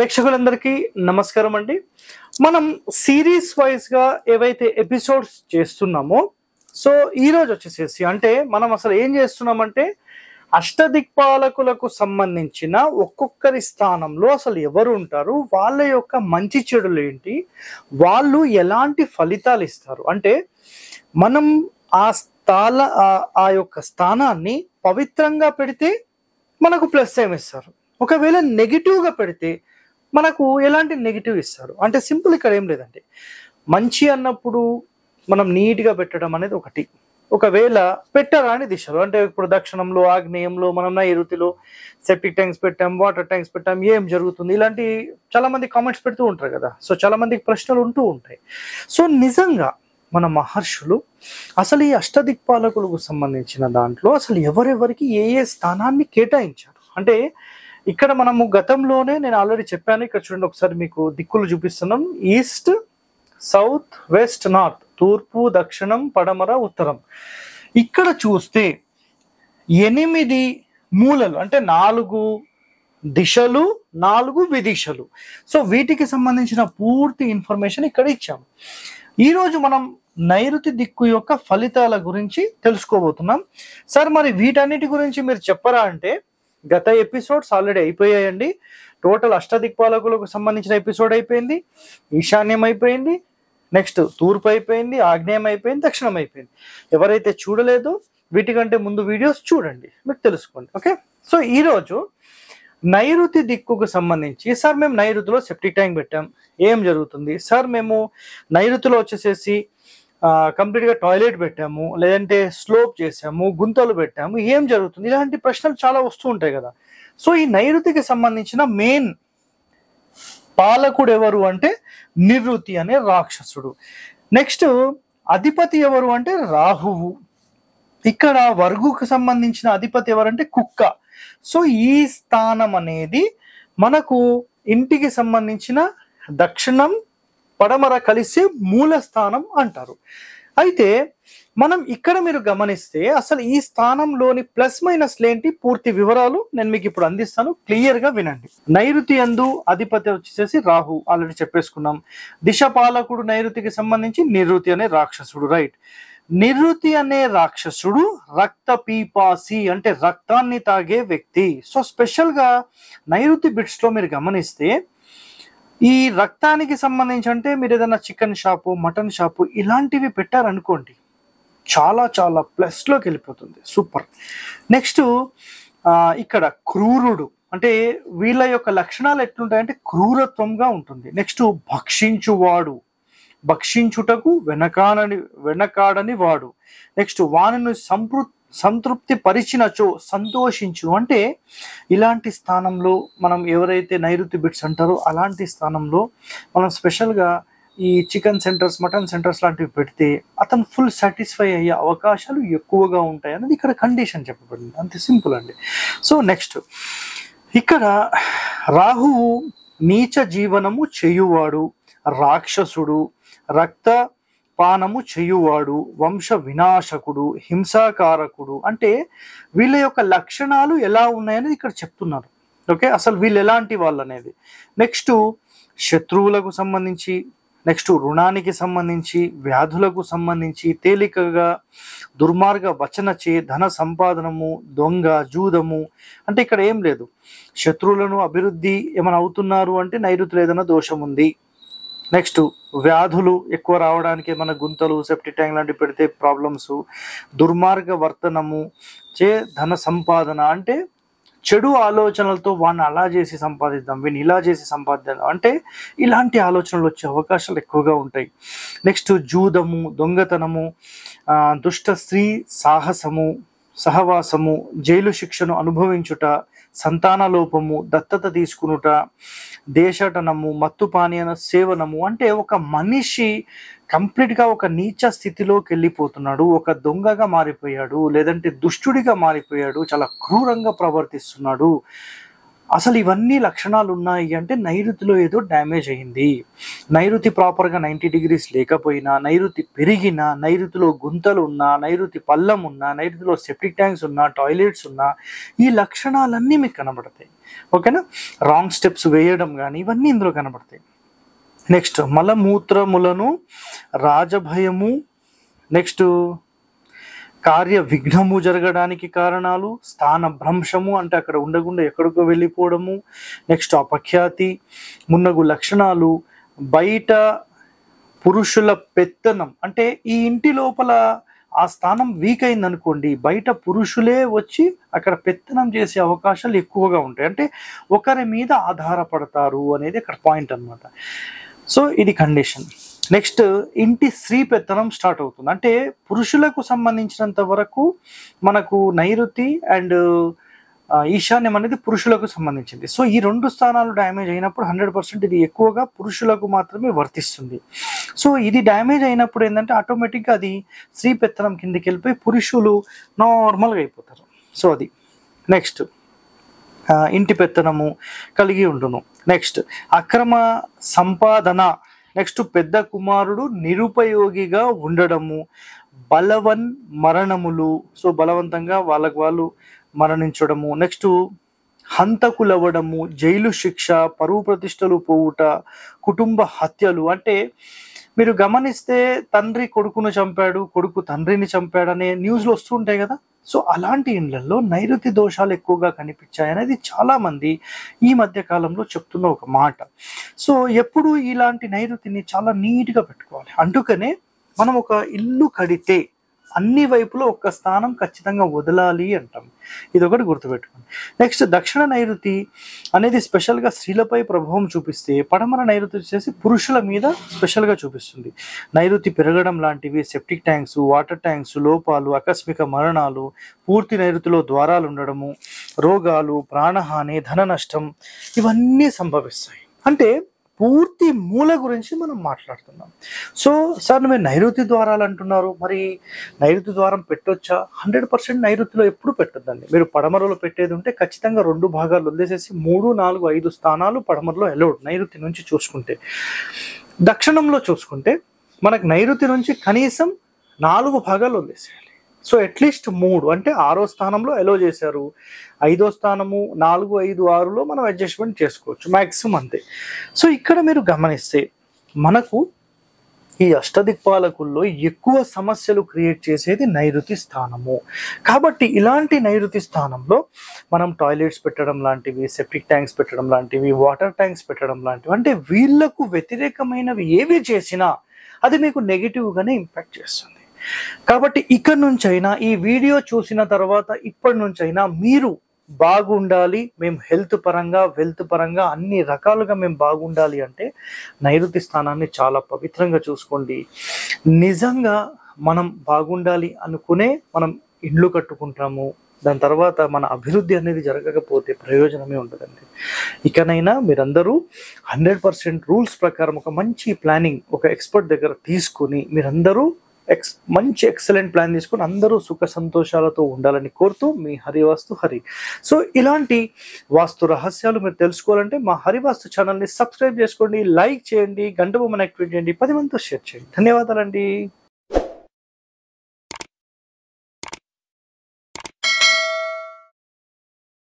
ప్రేక్షకులందరికీ నమస్కారం అండి. మనం సిరీస్ వైజ్ గా ఏవైతే ఎపిసోడ్స్ చేస్తున్నామో సో ఈ రోజు వచ్చేసేసి అంటే మనం అసలు ఏం చేస్తున్నామంటే అష్టదిక్పాలకులకు సంబంధించిన ఒక్కొక్కరి స్థానంలో అసలు ఎవరు ఉంటారు, వాళ్ళ యొక్క మంచి చెడులు ఏంటి, వాళ్ళు ఎలాంటి ఫలితాలు ఇస్తారు, అంటే మనం ఆ యొక్క స్థానాన్ని పవిత్రంగా పెడితే మనకు ప్లస్ ఏమి ఇస్తారు, ఒకవేళ నెగిటివ్గా పెడితే మనకు ఎలాంటి నెగిటివ్ ఇస్తారు. అంటే సింపుల్ ఇక్కడ ఏం లేదండి, మంచి అన్నప్పుడు మనం నీట్గా పెట్టడం అనేది ఒకటి, ఒకవేళ పెట్టరాని దిశలో అంటే ఇప్పుడు దక్షిణంలో ఆగ్నేయంలో మనం నైరుతిలో సెప్టిక్ ట్యాంక్స్ పెట్టాం, వాటర్ ట్యాంక్స్ పెట్టాం, ఏం జరుగుతుంది, ఇలాంటి చాలా మంది కామెంట్స్ పెడుతూ ఉంటారు కదా. సో చాలా మందికి ప్రశ్నలు ఉంటూ ఉంటాయి. సో నిజంగా మన మహర్షులు అసలు ఈ అష్టదిక్పాలకులకు సంబంధించిన దాంట్లో అసలు ఎవరెవరికి ఏ ఏ స్థానాన్ని కేటాయించారు అంటే ఇక్కడ మనము గతంలోనే నేను ఆల్రెడీ చెప్పాను. ఇక్కడ చూడండి ఒకసారి మీకు దిక్కులు చూపిస్తున్నాం, ఈస్ట్, సౌత్, వెస్ట్, నార్త్, తూర్పు, దక్షిణం, పడమర, ఉత్తరం. ఇక్కడ చూస్తే 8 మూలలు అంటే 4 దిశలు, 4 విదిశలు. సో వీటికి సంబంధించిన పూర్తి ఇన్ఫర్మేషన్ ఇక్కడ ఇచ్చాము. ఈరోజు మనం నైరుతి దిక్కు యొక్క ఫలితాల గురించి తెలుసుకోబోతున్నాం. సార్ మరి వీటన్నిటి గురించి మీరు చెప్పరా అంటే గత ఎపిసోడ్స్ ఆల్రెడీ అయిపోయాయండి. టోటల్ అష్టదిక్పాలకులకు సంబంధించిన ఎపిసోడ్ అయిపోయింది, ఈశాన్యం అయిపోయింది, నెక్స్ట్ తూర్పు అయిపోయింది, ఆగ్నేయం అయిపోయింది, దక్షిణం అయిపోయింది. ఎవరైతే చూడలేదో వీటికంటే ముందు వీడియోస్ చూడండి, మీకు తెలుసుకోండి. ఓకే, సో ఈరోజు నైరుతి దిక్కుకు సంబంధించి సార్ మేము నైరుతిలో సెప్టిక్ ట్యాంక్ పెట్టాం, ఏం జరుగుతుంది సార్, మేము నైరుతిలో వచ్చేసేసి కంప్లీట్గా టాయిలెట్ పెట్టాము, లేదంటే స్లోప్ చేసాము, గుంతలు పెట్టాము, ఏం జరుగుతుంది, ఇలాంటి ప్రశ్నలు చాలా వస్తూ ఉంటాయి కదా. సో ఈ నైరుతికి సంబంధించిన మెయిన్ పాలకుడు ఎవరు అంటే నివృత్తి అనే రాక్షసుడు. నెక్స్ట్ అధిపతి ఎవరు అంటే రాహువు. ఇక్కడ వర్గుకు సంబంధించిన అధిపతి ఎవరంటే కుక్క. సో ఈ స్థానం అనేది మనకు ఇంటికి సంబంధించిన దక్షిణం పడమర కలిసే మూల స్థానం అంటారు. అయితే మనం ఇక్కడ మీరు గమనిస్తే అసలు ఈ స్థానంలోని ప్లస్ మైనస్ లేంటి పూర్తి వివరాలు నేను మీకు ఇప్పుడు అందిస్తాను, క్లియర్ గా వినండి. నైరుతి యందు అధిపతి వచ్చేసి రాహు, ఆల్రెడీ చెప్పేసుకున్నాం. దిశ పాలకుడు నైరుతికి సంబంధించి నివృత్తి అనే రాక్షసుడు, రైట్. నివృత్తి అనే రాక్షసుడు రక్త పీపాసి అంటే రక్తాన్ని తాగే వ్యక్తి. సో స్పెషల్ గా నైరుతి బిట్స్ లో మీరు గమనిస్తే ఈ రక్తానికి సంబంధించి అంటే మీరు ఏదైనా చికెన్ షాపు, మటన్ షాపు ఇలాంటివి పెట్టారనుకోండి, చాలా చాలా ప్లస్లోకి వెళ్ళిపోతుంది, సూపర్. నెక్స్ట్ ఇక్కడ క్రూరుడు అంటే వీళ్ళ యొక్క లక్షణాలు ఎట్లుంటాయంటే క్రూరత్వంగా ఉంటుంది. నెక్స్ట్ భక్షించువాడు, భక్షించుటకు వెనకాడని వాడు. నెక్స్ట్ వానిని సంతృప్తి పరిచినచో సంతోషించు అంటే ఇలాంటి స్థానంలో మనం ఎవరైతే నైరుతి బిట్స్ అంటారో అలాంటి స్థానంలో మనం స్పెషల్గా ఈ చికెన్ సెంటర్స్, మటన్ సెంటర్స్ లాంటివి పెడితే అతను ఫుల్ సాటిస్ఫై అయ్యే అవకాశాలు ఎక్కువగా ఉంటాయి అనేది ఇక్కడ కండిషన్ చెప్పబడింది, అంతే సింపుల్ అండి. సో నెక్స్ట్ ఇక్కడ రాహువు నీచ జీవనము చేయువాడు, రాక్షసుడు, రక్త పానము చేయువాడు, వంశ వినాశకుడు, హింసాకారకుడు. అంటే వీళ్ళ యొక్క లక్షణాలు ఎలా ఉన్నాయనేది ఇక్కడ చెప్తున్నారు. ఓకే, అసలు వీళ్ళు ఎలాంటి వాళ్ళు అనేది. నెక్స్ట్ శత్రువులకు సంబంధించి, నెక్స్ట్ రుణానికి సంబంధించి, వ్యాధులకు సంబంధించి, తేలికగా దుర్మార్గ వచనచే ధన సంపాదనము, దొంగ, జూదము. అంటే ఇక్కడ ఏం లేదు, శత్రువులను అభివృద్ధి ఏమైనా అవుతున్నారు అంటే నైరుతిలో ఏదైనా దోషం ఉంది. నెక్స్ట్ వ్యాధులు ఎక్కువ రావడానికి మన గుంతలు, సెప్టిక్ ట్యాంక్ లాంటివి పెడితే ప్రాబ్లమ్స్, దుర్మార్గ వర్తనము చే ధన సంపాదన అంటే చెడు ఆలోచనలతో వాడిని అలా చేసి సంపాదిద్దాం, వీడిని ఇలా చేసి సంపాదిద్దాం అంటే ఇలాంటి ఆలోచనలు వచ్చే అవకాశాలు ఎక్కువగా ఉంటాయి. నెక్స్ట్ జూదము, దొంగతనము, దుష్ట స్త్రీ సాహసము, సహవాసము, జైలు శిక్షను అనుభవించుట, సంతాన లోపము, దత్తత తీసుకునుట, దేశటనము, మత్తు పానీయ సేవనము. అంటే ఒక మనిషి కంప్లీట్గా ఒక నీచ స్థితిలోకి వెళ్ళిపోతున్నాడు, ఒక దొంగగా మారిపోయాడు, లేదంటే దుష్టుడిగా మారిపోయాడు, చాలా క్రూరంగా ప్రవర్తిస్తున్నాడు అసలు ఇవన్నీ లక్షణాలు ఉన్నాయి అంటే నైరుతిలో ఏదో డ్యామేజ్ అయింది. నైరుతి ప్రాపర్గా 90 డిగ్రీస్ లేకపోయినా, నైరుతి పెరిగినా, నైరుతిలో గుంతలు ఉన్నా, నైరుతి పల్లం ఉన్నా, నైరుతిలో సెప్టిక్ ట్యాంక్స్ ఉన్నా, టాయిలెట్స్ ఉన్నా, ఈ లక్షణాలన్నీ మీకు కనబడతాయి. ఓకేనా? రాంగ్ స్టెప్స్ వేయడం కానీ ఇవన్నీ ఇందులో కనబడతాయి. నెక్స్ట్ మలమూత్రములను రాజభయము, నెక్స్ట్ కార్య విఘ్నము జరగడానికి కారణాలు, స్థాన భ్రంశము అంటే అక్కడ ఉండకుండా ఎక్కడికో వెళ్ళిపోవడము, నెక్స్ట్ అపఖ్యాతి, మున్నగు లక్షణాలు, బయట పురుషుల పెత్తనం అంటే ఈ ఇంటి లోపల ఆ స్థానం వీక్ అయింది అనుకోండి, బయట పురుషులే వచ్చి అక్కడ పెత్తనం చేసే అవకాశాలు ఎక్కువగా ఉంటాయి. అంటే ఒకరి మీద ఆధారపడతారు అనేది అక్కడ పాయింట్ అన్నమాట. సో ఇది కండిషన్. నెక్స్ట్ ఇంటి స్త్రీ పెత్తనం స్టార్ట్ అవుతుంది. అంటే పురుషులకు సంబంధించినంత వరకు మనకు నైరుతి అండ్ ఈశాన్యం అనేది పురుషులకు సంబంధించింది. సో ఈ రెండు స్థానాలు డ్యామేజ్ అయినప్పుడు 100% ఇది ఎక్కువగా పురుషులకు మాత్రమే వర్తిస్తుంది. సో ఇది డ్యామేజ్ అయినప్పుడు ఏంటంటే ఆటోమేటిక్గా అది స్త్రీ పెత్తనం కిందకి వెళ్ళిపోయి పురుషులు నార్మల్గా అయిపోతారు. సో అది నెక్స్ట్ ఇంటి పెత్తనము కలిగి ఉండును. నెక్స్ట్ అక్రమ సంపాదన, నెక్స్ట్ పెద్ద కుమారుడు నిరుపయోగిగా ఉండడము, బలవన్ మరణములు, సో బలవంతంగా వాళ్ళకు వాళ్ళు మరణించడము, నెక్స్ట్ హంతకులవ్వడము, జైలు శిక్ష, పరువు ప్రతిష్టలు పోవుట, కుటుంబ హత్యలు. అంటే మీరు గమనిస్తే తండ్రి కొడుకును చంపాడు, కొడుకు తండ్రిని చంపాడు అనే న్యూస్లు వస్తూ ఉంటాయి కదా. సో అలాంటి ఇండ్లలో నైరుతి దోషాలు ఎక్కువగా కనిపించాయనేది చాలామంది ఈ మధ్య కాలంలో చెప్తున్న ఒక మాట. సో ఎప్పుడు ఇలాంటి నైరుతిని చాలా నీట్గా పెట్టుకోవాలి. అందుకనే మనం ఒక ఇల్లు కడితే అన్ని వైపులో ఒక్క స్థానం ఖచ్చితంగా వదలాలి అంటాం. ఇది ఒకటి గుర్తుపెట్టుకోండి. నెక్స్ట్ దక్షిణ నైరుతి అనేది స్పెషల్గా స్త్రీలపై ప్రభావం చూపిస్తే, పడమర నైరుతి వచ్చేసి పురుషుల మీద స్పెషల్గా చూపిస్తుంది. నైరుతి పెరగడం లాంటివి, సెప్టిక్ ట్యాంక్స్, వాటర్ ట్యాంక్స్ లోపాలు, ఆకస్మిక మరణాలు, పూర్తి నైరుతిలో ద్వారాలు ఉండడము, రోగాలు, ప్రాణహాని, ధన నష్టం ఇవన్నీ సంభవిస్తాయి. అంటే పూర్తి మూల గురించి మనం మాట్లాడుతున్నాం. సో సార్ మీరు నైరుతి ద్వారాలు అంటున్నారు, మరి నైరుతి ద్వారం పెట్టొచ్చా? 100% నైరుతిలో ఎప్పుడు పెట్టొద్దండి. మీరు పడమరలో పెట్టేది ఉంటే ఖచ్చితంగా 2 భాగాలు వదిలేసేసి 3, 4, 5 స్థానాలు పడమరలో అలౌడ్ నైరుతి నుంచి చూసుకుంటే. దక్షిణంలో చూసుకుంటే మనకు నైరుతి నుంచి కనీసం 4 భాగాలు వదిలేసేయాలి. సో అట్లీస్ట్ 3 అంటే 6వ స్థానంలో అలో చేశారు, 5వ స్థానము 4, 5, 6లో మనం అడ్జస్ట్మెంట్ చేసుకోవచ్చు మ్యాక్సిమం అంతే. సో ఇక్కడ మీరు గమనిస్తే మనకు ఈ అష్టదిక్పాలకుల్లో ఎక్కువ సమస్యలు క్రియేట్ చేసేది నైరుతి స్థానము. కాబట్టి ఇలాంటి నైరుతి స్థానంలో మనం టాయిలెట్స్ పెట్టడం లాంటివి, సెప్టిక్ ట్యాంక్స్ పెట్టడం లాంటివి, వాటర్ ట్యాంక్స్ పెట్టడం లాంటివి, అంటే వీళ్లకు వ్యతిరేకమైనవి ఏవి చేసినా అది మీకు నెగిటివ్గానే ఇంపాక్ట్ చేస్తుంది. కాబట్టి ఇక్కడ నుంచైనా ఈ వీడియో చూసిన తర్వాత ఇప్పటి నుంచైనా మీరు బాగుండాలి, మేము హెల్త్ పరంగా వెల్త్ పరంగా అన్ని రకాలుగా మేము బాగుండాలి అంటే నైరుతి స్థానాన్ని చాలా పవిత్రంగా చూసుకోండి. నిజంగా మనం బాగుండాలి అనుకునే మనం ఇండ్లు కట్టుకుంటాము, దాని తర్వాత మన అభివృద్ధి అనేది జరగకపోతే ప్రయోజనమే ఉండదండి. ఇకనైనా మీరందరూ 100% రూల్స్ ప్రకారం ఒక మంచి ప్లానింగ్ ఒక ఎక్స్పర్ట్ దగ్గర తీసుకుని మీరందరూ మంచి ఎక్సలెంట్ ప్లాన్ తీసుకొని అందరూ సుఖ సంతోషాలతో ఉండాలని కోరుతూ మీ హరివాస్తు హరి. సో ఇలాంటి వాస్తు రహస్యాలు మీరు తెలుసుకోవాలంటే మా హరివాస్తు ఛానల్ని సబ్స్క్రైబ్ చేసుకోండి, లైక్ చేయండి, గంట బొమ్మను యాక్టివేట్ చేయండి, 10 మందితో షేర్ చేయండి. ధన్యవాదాలండి.